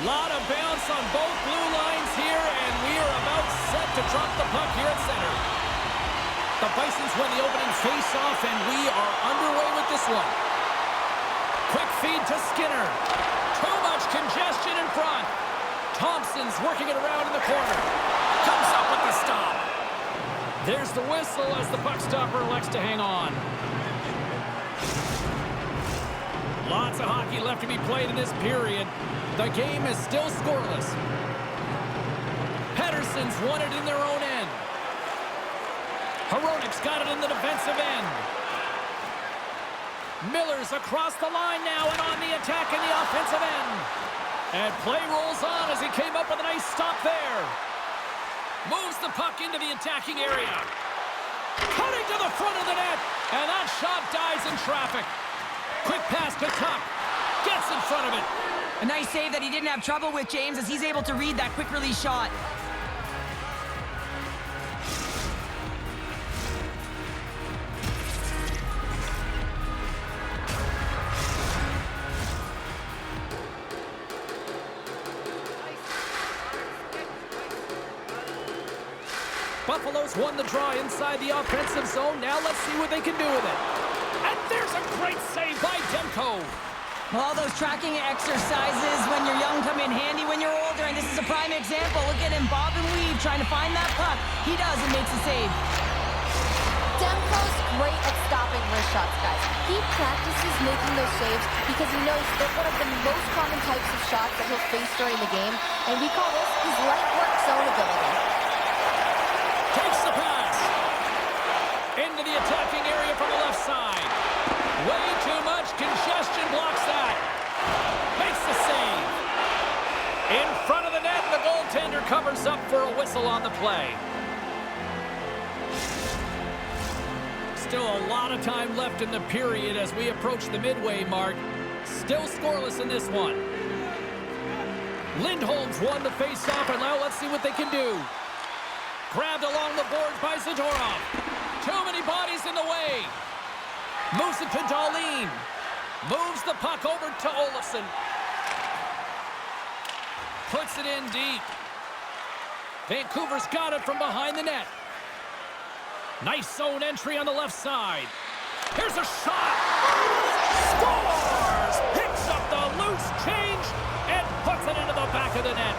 Lot of bounce on both blue lines here, and we are about set to drop the puck here at center. The Bisons win the opening face-off, and we are underway with this one. Quick feed to Skinner. Too much congestion in front. Thompson's working it around in the corner. Comes up with the stop. There's the whistle as the puck stopper elects to hang on. Lots of hockey left to be played in this period. The game is still scoreless. Pedersen's won it in their own end. Hronik's got it in the defensive end. Miller's across the line now and on the attack in the offensive end. And play rolls on as he came up with a nice stop there. Moves the puck into the attacking area. Cutting to the front of the net. And that shot dies in traffic. Quick pass to Tuck. Gets in front of it. A nice save that he didn't have trouble with, James, as he's able to read that quick release shot. Buffalo's won the draw inside the offensive zone. Now let's see what they can do with it. And there's a great save by Demko. Well, all those tracking exercises when you're young come in handy when you're older, and this is a prime example. Look at him bob and weave trying to find that puck. He does and makes a save. Demko's great at stopping wrist shots, guys. He practices making those saves because he knows they're one of the most common types of shots that he'll face during the game, and we call this his light work zone ability. Takes the pass. Into the attacking area from the left side. Way too much congestion blocks that. Makes the save. In front of the net, the goaltender covers up for a whistle on the play. Still a lot of time left in the period as we approach the midway mark. Still scoreless in this one. Lindholm's won the face-off, and now let's see what they can do. Grabbed along the boards by Zadorov. Too many bodies in the way. Moves it to Dahlin. Moves the puck over to Olofsson. Puts it in deep. Vancouver's got it from behind the net. Nice zone entry on the left side. Here's a shot. Scores! Picks up the loose change and puts it into the back of the net.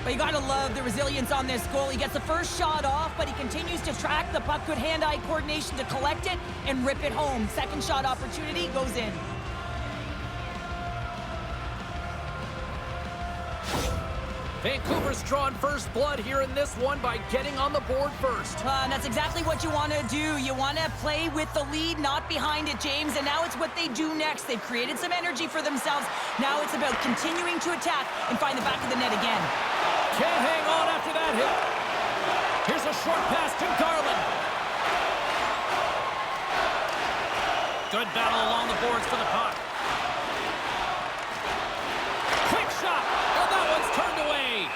But you gotta love the resilience on this goal. He gets the first shot off, but he continues to track the puck. Good hand-eye coordination to collect it and rip it home. Second shot opportunity goes in. Vancouver's drawn first blood here in this one by getting on the board first. And that's exactly what you want to do. You want to play with the lead, not behind it, James. And now it's what they do next. They've created some energy for themselves. Now it's about continuing to attack and find the back of the net again. Can't hang on after that hit. Here's a short pass to Garland. Good battle along the boards for the puck. Quick shot, and that one's turned away.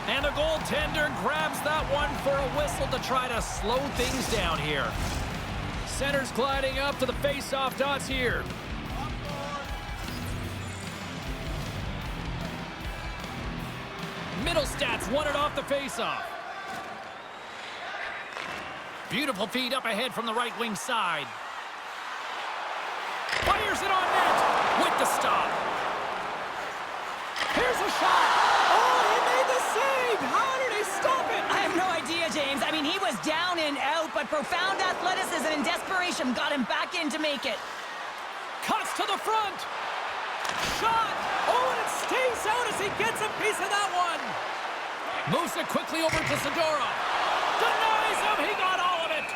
And the goaltender grabs that one for a whistle to try to slow things down here. Center's gliding up to the face-off dots here. Middlestad's won it off the face-off. Beautiful feed up ahead from the right wing side. Fires it on net with the stop. Here's a shot. Oh, he made the save. How did he stop it? I have no idea, James. I mean, he was down and out, but profound athleticism and desperation got him back in to make it. Cuts to the front. Shot. Oh, and it stays out as he gets a piece of that one. Moves it quickly over to Zadorov. Denies him. He got all of it.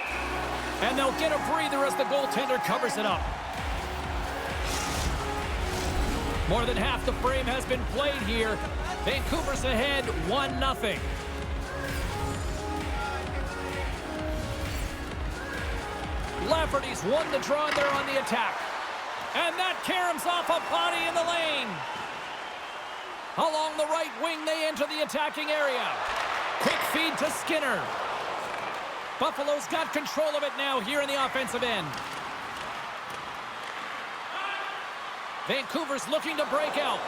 And they'll get a breather as the goaltender covers it up. More than half the frame has been played here. Vancouver's ahead 1-0. Lafferty's won the draw and they're on the attack. And that caroms off a body in the lane. Along the right wing, they enter the attacking area. Quick feed to Skinner. Buffalo's got control of it now here in the offensive end. Vancouver's looking to break out.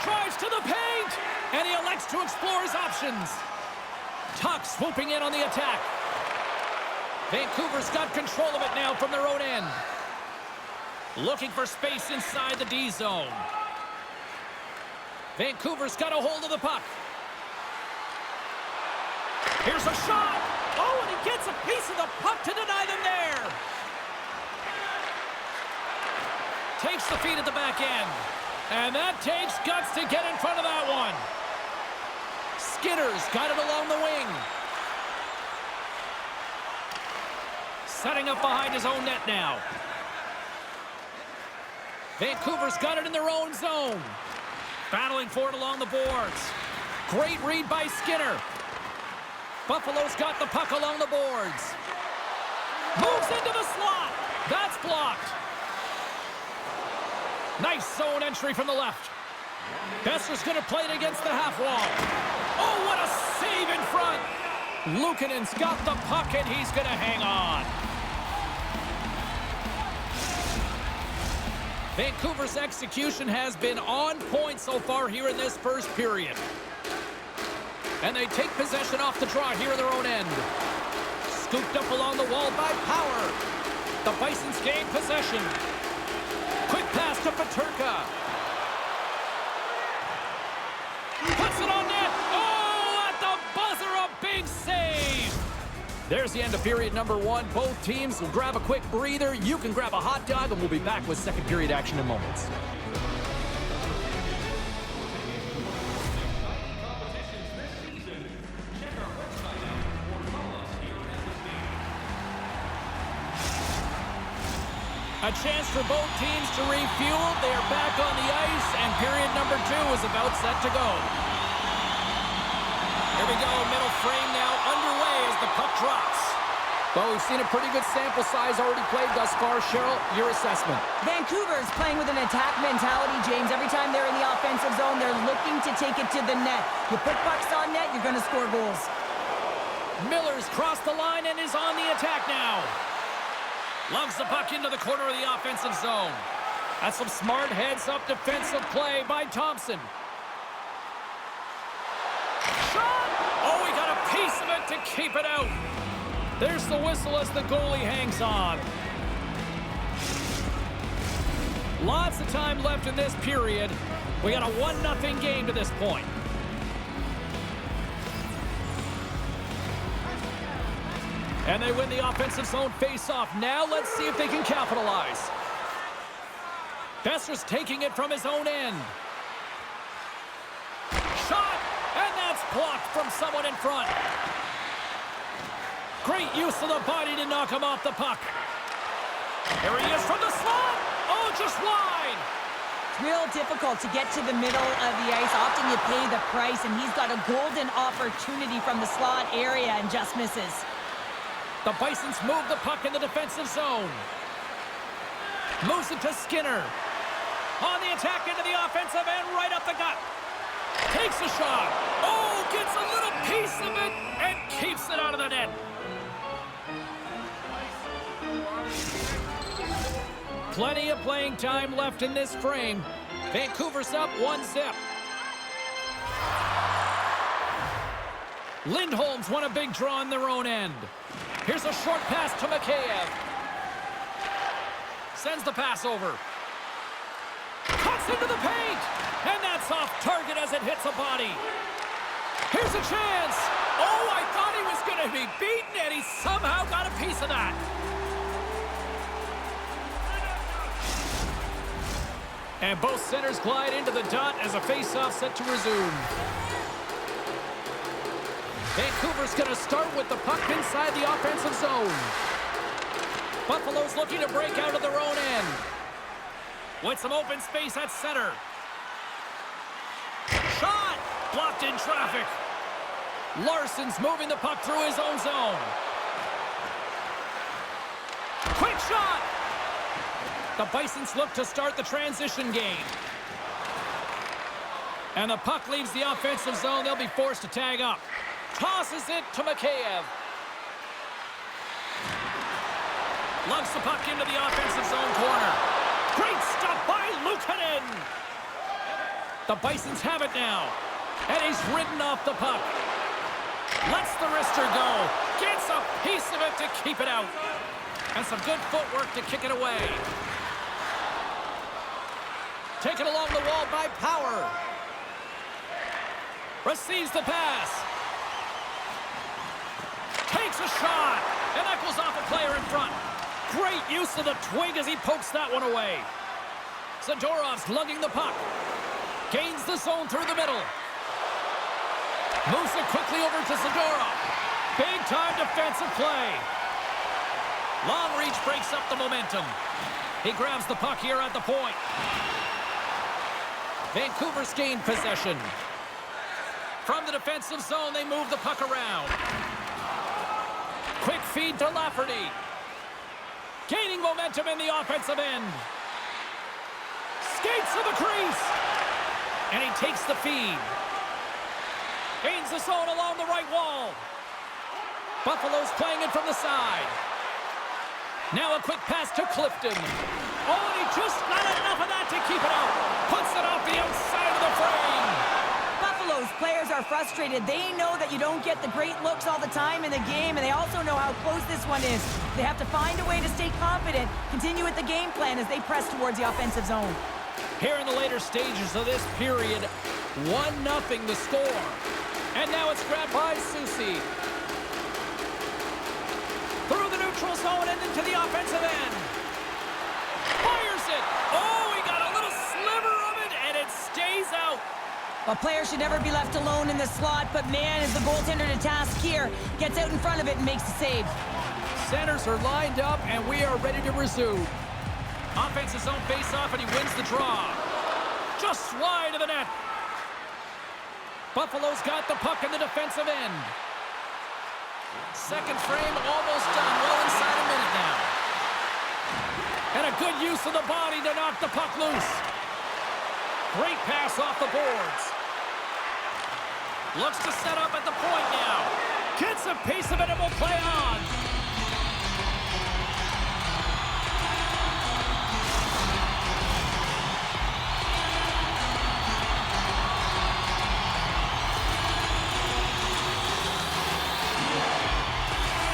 Drives to the paint, and he elects to explore his options. Tuck swooping in on the attack. Vancouver's got control of it now from their own end. Looking for space inside the D zone. Vancouver's got a hold of the puck. Here's a shot. Oh, and he gets a piece of the puck to deny them there. Takes the feed at the back end. And that takes guts to get in front of that one. Skinner's got it along the wing. Setting up behind his own net now. Vancouver's got it in their own zone. Battling for it along the boards. Great read by Skinner. Buffalo's got the puck along the boards. Moves into the slot. That's blocked. Nice zone entry from the left. Besser's going to play it against the half wall. Oh, what a save in front. Luukkonen's got the puck, and he's going to hang on. Vancouver's execution has been on point so far here in this first period. And they take possession off the draw here in their own end. Scooped up along the wall by Power. The Bisons gain possession. Quick pass to Peterka. Puts it on net. Oh, at the buzzer, a big save. There's the end of period number one. Both teams will grab a quick breather. You can grab a hot dog, and we'll be back with second period action in moments. A chance for both teams to refuel. They are back on the ice, and period number two is about set to go. Here we go, middle frame now underway as the puck drops. Well, we've seen a pretty good sample size already played thus far. Cheryl, your assessment. Vancouver's playing with an attack mentality, James. Every time they're in the offensive zone, they're looking to take it to the net. You put pucks on net, you're going to score goals. Miller's crossed the line and is on the attack now. Loves the puck into the corner of the offensive zone. That's some smart heads-up defensive play by Thompson. Shot! Oh, he got a piece of it to keep it out. There's the whistle as the goalie hangs on. Lots of time left in this period. We got a 1-0 game to this point. And they win the offensive zone face-off. Now let's see if they can capitalize. Besser's taking it from his own end. Shot! And that's blocked from someone in front. Great use of the body to knock him off the puck. Here he is from the slot. Oh, just wide. It's real difficult to get to the middle of the ice. Often you pay the price, and he's got a golden opportunity from the slot area and just misses. The Bisons move the puck in the defensive zone. Moves it to Skinner. On the attack into the offensive end, right up the gut. Takes a shot. Oh, gets a little piece of it and keeps it out of the net. Plenty of playing time left in this frame. Vancouver's up 1-0. Lindholm's won a big draw in their own end. Here's a short pass to Mikheyev. Sends the pass over. Cuts into the paint. And that's off target as it hits a body. Here's a chance. Oh, I thought he was going to be beaten, and he somehow got a piece of that. And both centers glide into the dot as a face-off set to resume. Vancouver's going to start with the puck inside the offensive zone. Buffalo's looking to break out of their own end. With some open space at center. Shot! Blocked in traffic. Larson's moving the puck through his own zone. Quick shot! The Bisons look to start the transition game. And the puck leaves the offensive zone. They'll be forced to tag up. Tosses it to Mikheyev. Lugs the puck into the offensive zone corner. Great stop by Luukkonen. The Bisons have it now. And he's ridden off the puck. Lets the wrister go. Gets a piece of it to keep it out. And some good footwork to kick it away. Taken along the wall by Power. Receives the pass. Takes a shot. And that goes off a player in front. Great use of the twig as he pokes that one away. Zadorov's lugging the puck. Gains the zone through the middle. Moves it quickly over to Zadorov. Big-time defensive play. Long reach breaks up the momentum. He grabs the puck here at the point. Vancouver's gained possession. From the defensive zone, they move the puck around. Quick feed to Lafferty. Gaining momentum in the offensive end. Skates to the crease. And he takes the feed. Gains the zone along the right wall. Buffalo's playing it from the side. Now a quick pass to Clifton. Oh, and he just got enough of that to keep it out. Puts it off the outside of the frame. Buffalo's players are frustrated. They know that you don't get the great looks all the time in the game, and they also know how close this one is. They have to find a way to stay confident, continue with the game plan as they press towards the offensive zone. Here in the later stages of this period, 1-0 the score. And now it's grabbed by Susi. Through the neutral zone and into the offensive end. Fires it. Oh, he got a little sliver of it, and it stays out. A player should never be left alone in the slot, but man, is the goaltender to task here. Gets out in front of it and makes the save. Centers are lined up, and we are ready to resume. Offensive zone face-off, and he wins the draw. Just wide of the net. Buffalo's got the puck in the defensive end. Second frame almost done. Well inside a minute now. And a good use of the body to knock the puck loose. Great pass off the boards. Looks to set up at the point now. Gets a piece of it and will play on.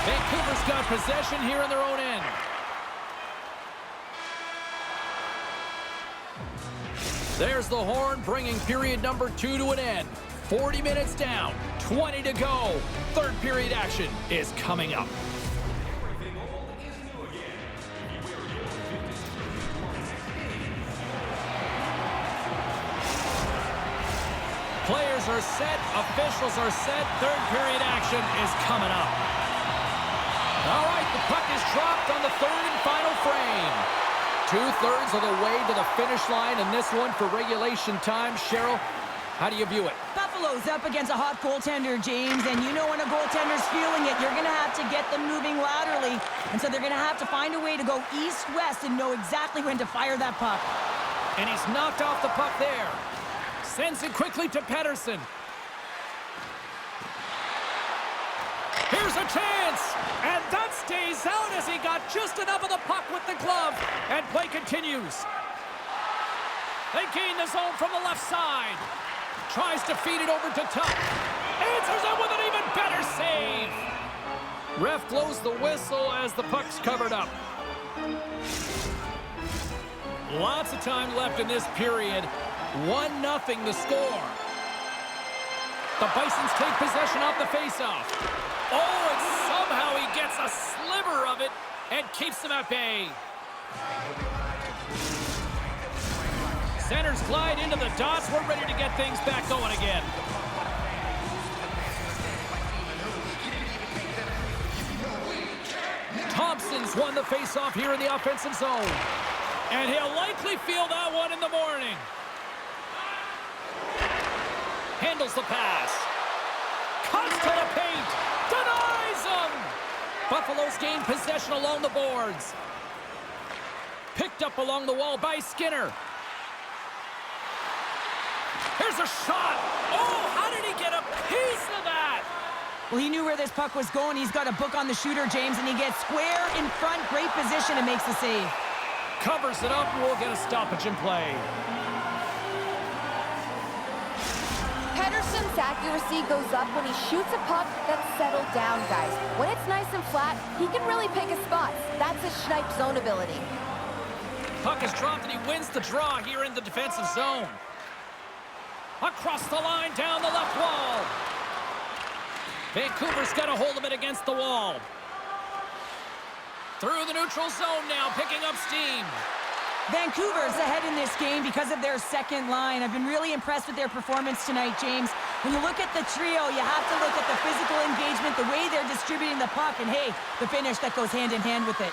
Vancouver's got possession here in their own end. There's the horn, bringing period number 2 to an end. 40 minutes down, 20 to go. Third period action is coming up. Players are set, officials are set. Third period action is coming up. All right, the puck is dropped on the third and final frame. 2/3 of the way to the finish line in this one for regulation time. Cheryl, how do you view it? Buffalo's up against a hot goaltender, James, and you know when a goaltender's feeling it, you're going to have to get them moving laterally, and so they're going to have to find a way to go east-west and know exactly when to fire that puck. And he's knocked off the puck there. Sends it quickly to Pettersson. Here's a chance, and that stays out as he got just enough of the puck with the glove, and play continues. They gain the zone from the left side. Tries to feed it over to Tuck. Answers it with an even better save. Ref blows the whistle as the puck's covered up. Lots of time left in this period. 1-0 the score. The Bisons take possession off the faceoff. Oh, and somehow he gets a sliver of it and keeps them at bay. Centers glide into the dots. We're ready to get things back going again. Thompson's won the faceoff here in the offensive zone. And he'll likely feel that one in the morning. Handles the pass. Cuts to the paint. Denies him. Buffalo's gained possession along the boards. Picked up along the wall by Skinner. Here's a shot. Oh, how did he get a piece of that? Well, he knew where this puck was going. He's got a book on the shooter, James, and he gets square in front. Great position and makes the save. Covers it up, and we'll get a stoppage in play. Pedersen's accuracy goes up when he shoots a puck that's settled down, guys. When it's nice and flat, he can really pick his spots. That's his snipe zone ability. Puck is dropped, and he wins the draw here in the defensive zone. Across the line, down the left wall. Vancouver's got a hold of it against the wall. Through the neutral zone now, picking up steam. Vancouver's ahead in this game because of their second line. I've been really impressed with their performance tonight, James. When you look at the trio, you have to look at the physical engagement, the way they're distributing the puck, and hey, the finish that goes hand in hand with it.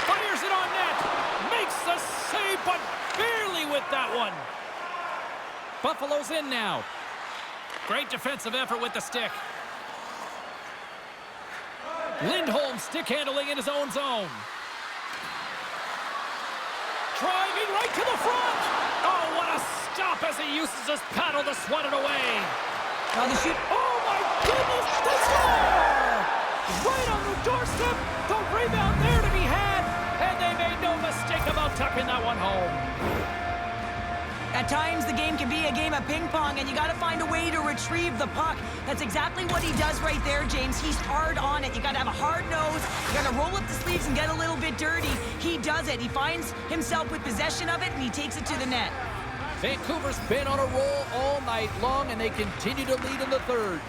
Fires it on net. Makes the save, but barely with that one. Buffalo's in now. Great defensive effort with the stick. Lindholm stick handling in his own zone. Driving right to the front. Oh, what a stop as he uses his paddle to swat it away. Now the shoot. Oh, my goodness. They score! Right on the doorstep. The rebound there to be had. And they made no mistake about tucking that one home. At times, the game can be a game of ping pong, and you got to find a way to retrieve the puck. That's exactly what he does right there, James. He's hard on it. You got to have a hard nose. You got to roll up the sleeves and get a little bit dirty. He does it. He finds himself with possession of it, and he takes it to the net. Vancouver's been on a roll all night long, and they continue to lead in the third.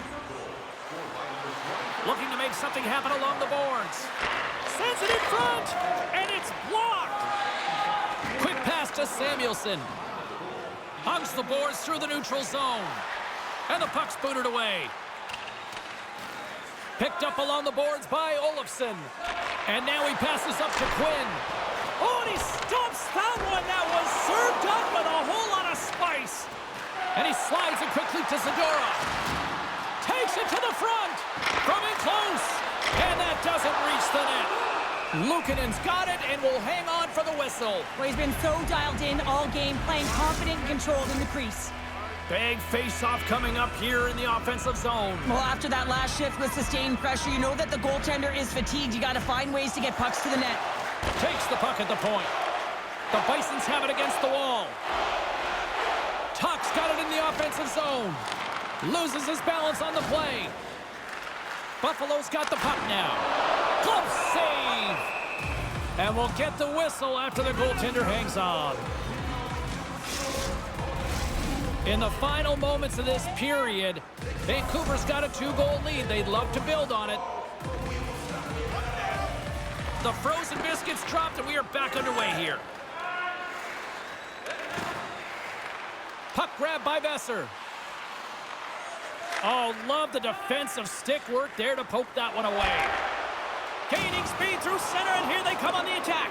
Looking to make something happen along the boards. Sends it in front, and it's blocked. Quick pass to Samuelson. Hugs the boards through the neutral zone. And the puck's booted away. Picked up along the boards by Olofsson. And now he passes up to Quinn. Oh, and he stops that one. That was served up with a whole lot of spice. And he slides it quickly to Zadora. Takes it to the front. From in close. And that doesn't reach the net. Luukkonen's got it and will hang on for the whistle. Well, he's been so dialed in all game, playing confident and controlled in the crease. Big face-off coming up here in the offensive zone. Well, after that last shift with sustained pressure, you know that the goaltender is fatigued. You got to find ways to get pucks to the net. Takes the puck at the point. The Bisons have it against the wall. Tuck's got it in the offensive zone. Loses his balance on the play. Buffalo's got the puck now. Glove save! And we'll get the whistle after the goaltender hangs on. In the final moments of this period, Vancouver's got a 2-goal lead. They'd love to build on it. The frozen biscuits dropped, and we are back underway here. Puck grab by Besser. Oh, love the defensive stick work there to poke that one away. Gaining speed through center, and here they come on the attack.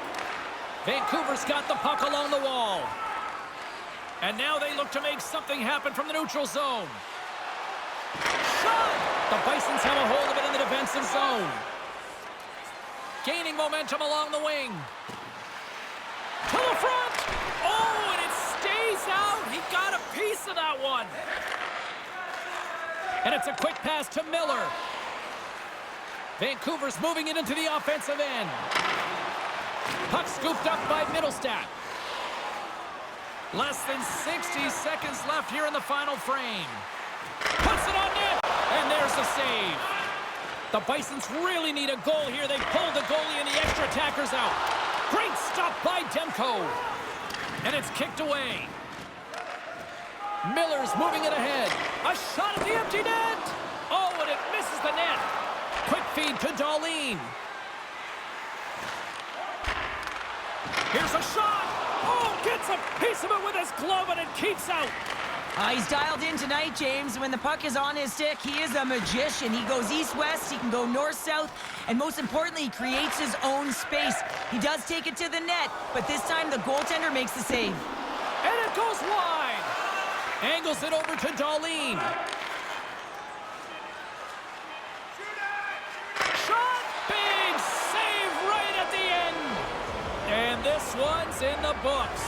Vancouver's got the puck along the wall. And now they look to make something happen from the neutral zone. Shot! The Bisons have a hold of it in the defensive zone. Gaining momentum along the wing. To the front! Oh, and it stays out. He got a piece of that one. And it's a quick pass to Miller. Vancouver's moving it into the offensive end. Puck scooped up by Middlestat. Less than 60 seconds left here in the final frame. Puts it on net, and there's the save. The Bisons really need a goal here. They pulled the goalie and the extra attackers out. Great stop by Demko. And it's kicked away. Miller's moving it ahead. A shot at the empty net. Oh, and it misses the net. Quick feed to Darlene. Here's a shot. Oh, gets a piece of it with his glove, and it keeps out. He's dialed in tonight, James. When the puck is on his stick, he is a magician. He goes east-west, he can go north-south, and most importantly, he creates his own space. He does take it to the net, but this time the goaltender makes the save. And it goes wide. Angles it over to Darlene. Shot! Big save right at the end. And this one's in the books.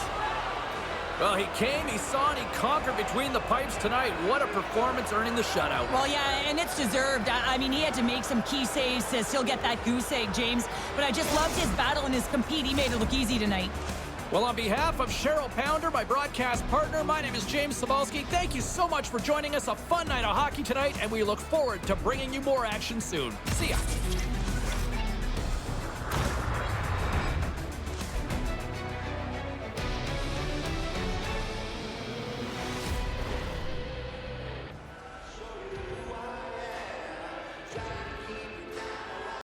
Well, he came, he saw, and he conquered between the pipes tonight. What a performance, earning the shutout. Well, yeah, and it's deserved. I mean, he had to make some key saves to still get that goose egg, James. But I just loved his battle and his compete. He made it look easy tonight. Well, on behalf of Cheryl Pounder, my broadcast partner, my name is James Cebulski. Thank you so much for joining us. A fun night of hockey tonight, and we look forward to bringing you more action soon. See ya.